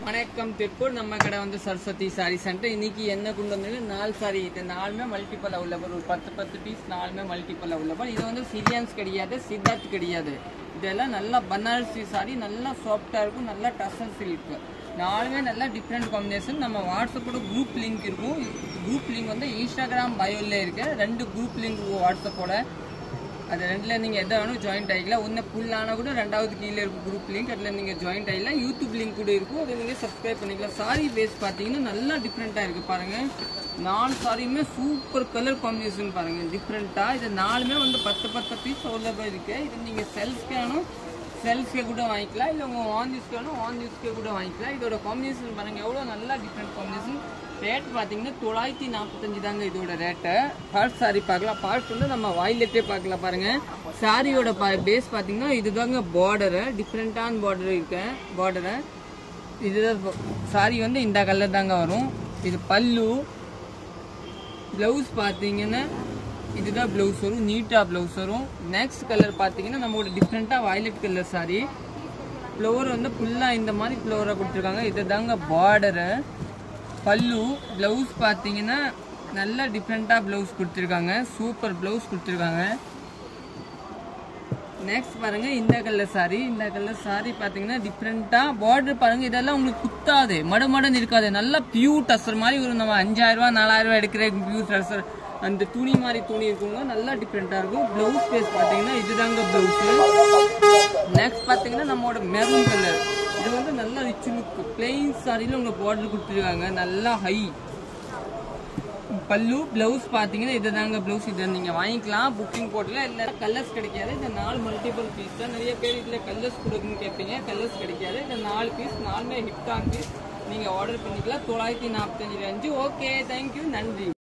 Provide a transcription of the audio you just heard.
வணக்கம் திருப்பூர். நம்ம கடை வந்து சரஸ்வதி சாரி சென்டர். இன்னைக்கு என்ன கொண்டு வந்து 4 சாரி, இது 4மே மல்டிபிள் அவைலபிள். ஒரு 10 பீஸ் 4மே மல்டிபிள் அவைலபிள். இது வந்து சிலியன்ஸ் கிடையாது, சித்தார்த் கிடையாது. இதெல்லாம் நல்லா பனாரசி சாரி, நல்லா சாஃப்டாக இருக்கும், நல்லா டசல் சில்க். 4மே நல்லா டிஃப்ரெண்ட் காம்பினேஷன். நம்ம வாட்ஸ்அப்போட குரூப் லிங்க் இருக்கும். குரூப் லிங்க் வந்து இன்ஸ்டாகிராம் பயோவில் இருக்கு. 2 குரூப் லிங்க் வாட்ஸ்அப்போட. அது 2ல நீங்கள் எதை வேணும் ஜாயின்ட் ஆகிக்கலாம். ஒன்று ஃபுல் ஆனால் கூட 2வது கீழே இருக்கும் குரூப் லிங்க். அதில் நீங்கள் ஜாயின்ட் ஆகிக்கலாம். யூடியூப் லிங்க் கூட இருக்கும், அதை நீங்கள் சப்ஸ்கிரைப் பண்ணிக்கலாம். சாரி பேஸ் பார்த்தீங்கன்னா நல்லா டிஃப்ரெண்ட்டாக இருக்குது பாருங்கள். 4 சாரியுமே சூப்பர் கலர் காம்பினேஷன் பாருங்கள், டிஃப்ரெண்ட்டாக. இது 4மே வந்து 10 பீஸ் அவைலபிள் இருக்குது. இது நீங்கள் செல்ஸ்க்கு வேணும், செல்ஸ்க்கே கூட வாங்கிக்கலாம். இல்லை உங்கள் ஆன் யூஸ்க்கு வேணும், ஆன் யூஸ்க்கே கூட வாங்கிக்கலாம். இதோட காம்பினேஷன் பாருங்கள் எவ்வளோ நல்லா டிஃப்ரெண்ட் காம்பினேஷன். ரேட் பார்த்தீங்கன்னா 945 தாங்க இதோட ரேட்டு. பார்ட் சாரி பார்க்கலாம். பார்ட் வந்து நம்ம வாயிலட்டே பார்க்கலாம் பாருங்கள். சாரியோட பேஸ் பார்த்தீங்கன்னா இதுதாங்க பார்டரு, டிஃப்ரெண்ட்டான பார்டர் இருக்கு. பார்டரை இதுதான் சாரி வந்து இந்த கலர் தாங்க வரும். இது பல்லு. ப்ளவுஸ் பார்த்தீங்கன்னா இதுதான் ப்ளவுஸ் வரும், நீட்டாக ப்ளவுஸ் வரும். நெக்ஸ்ட் கலர் பார்த்தீங்கன்னா நம்மளோட டிஃப்ரெண்ட்டாக வயலட் கலர் சாரி. ஃப்ளவர் வந்து ஃபுல்லாக இந்த மாதிரி ஃப்ளவராக கொடுத்துருக்காங்க. இது தாங்க பார்டரு. பல்லு. ப்ளவுஸ் பார்த்தீங்கன்னா நல்லா டிஃப்ரெண்ட்டாக ப்ளவுஸ் கொடுத்துருக்காங்க, சூப்பர் ப்ளவுஸ் கொடுத்துருக்காங்க. நெக்ஸ்ட் பாருங்கள் இந்த கலர் சாரி. இந்த கலர் சாரி பார்த்தீங்கன்னா டிஃப்ரெண்ட்டாக பார்டர் பாருங்கள். இதெல்லாம் உங்களுக்கு குத்தாது, மடமடன்னு இருக்காது. நல்லா பியூர் டஸ்ஸர் மாதிரி ஒரு நம்ம 5000 4000 எடுக்கிற பியூர் டஸ்ஸர் அந்த துணி மாதிரி துணி இருக்குங்க. நல்லா டிஃப்ரெண்ட்டாக இருக்கும். ப்ளவுஸ் பேஸ் பார்த்தீங்கன்னா இதுதாங்க ப்ளவுஸு. நெக்ஸ்ட் பார்த்தீங்கன்னா நம்மளோட மெரூன் கலர். இது வந்து நல்லா ரிச் லுக். பிளெயின் சாரியில் உங்கள் பார்டர் கொடுத்துருக்காங்க, நல்லா ஹை. பல்லு. ப்ளவுஸ் பார்த்தீங்கன்னா இது தாங்க ப்ளவுஸ். இதை நீங்கள் வாங்கிக்கலாம் புக்கிங் போட்டல. இல்லை கலர்ஸ் கிடைக்காது. இந்த 4 மல்டிபிள் பீஸ் தான். நிறைய பேர் இதில் கலர்ஸ் கொடுக்குன்னு கேட்பீங்க, கலர்ஸ் கிடைக்காது. இந்த 4 பீஸ் 4மே ஹிட் ஆன் பீஸ். நீங்கள் ஆர்டர் பண்ணிக்கலாம். 945 ரேஞ்சு. ஓகே, தேங்க்யூ, நன்றி.